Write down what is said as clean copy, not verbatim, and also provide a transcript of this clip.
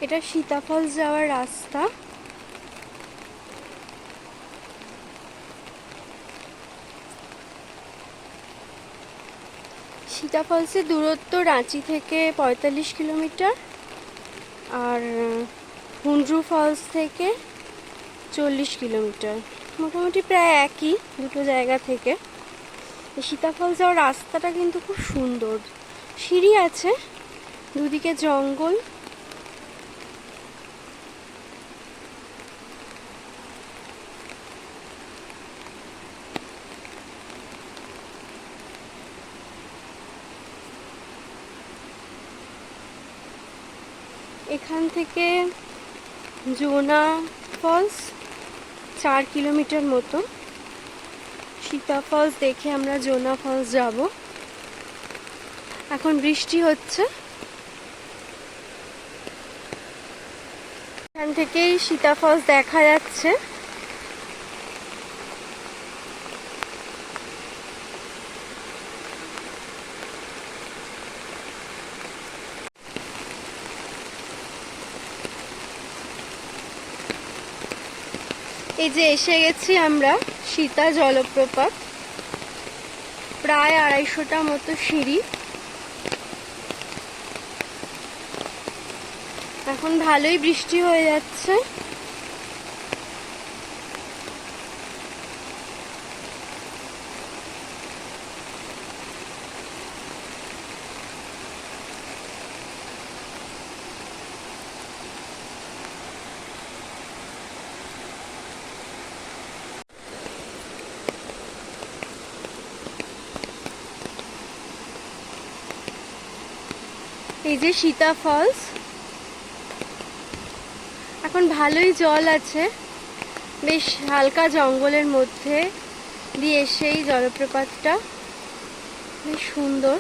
এটা সীতা ফলস যাওয়ার রাস্তা। সীতা ফলসের দূরত্ব রাঁচি থেকে 45 কিলোমিটার, আর হুন্ড্রু ফলস থেকে 40 কিলোমিটার। মোটামুটি প্রায় একই দুটো জায়গা থেকে। সীতা ফলস যাওয়ার রাস্তাটা কিন্তু খুব সুন্দর, সিঁড়ি আছে, দুদিকে জঙ্গল। এখান থেকে জোনা ফলস 4 কিলোমিটার মতো। সীতা ফলস দেখে আমরা জোনা ফলস যাব। এখন বৃষ্টি হচ্ছে। এখান থেকেই সীতা ফলস দেখা যাচ্ছে। এই যে এসে গেছি আমরা সীতা জলপ্রপাত। প্রায় 250টা মতো সিঁড়ি। এখন ভালোই বৃষ্টি হয়ে যাচ্ছে। এই যে সীতা ফলস। এখন ভালোই জল আছে, বেশ হালকা জঙ্গলের মধ্যে দিয়ে সেই জলপ্রপাতটা বেশ সুন্দর।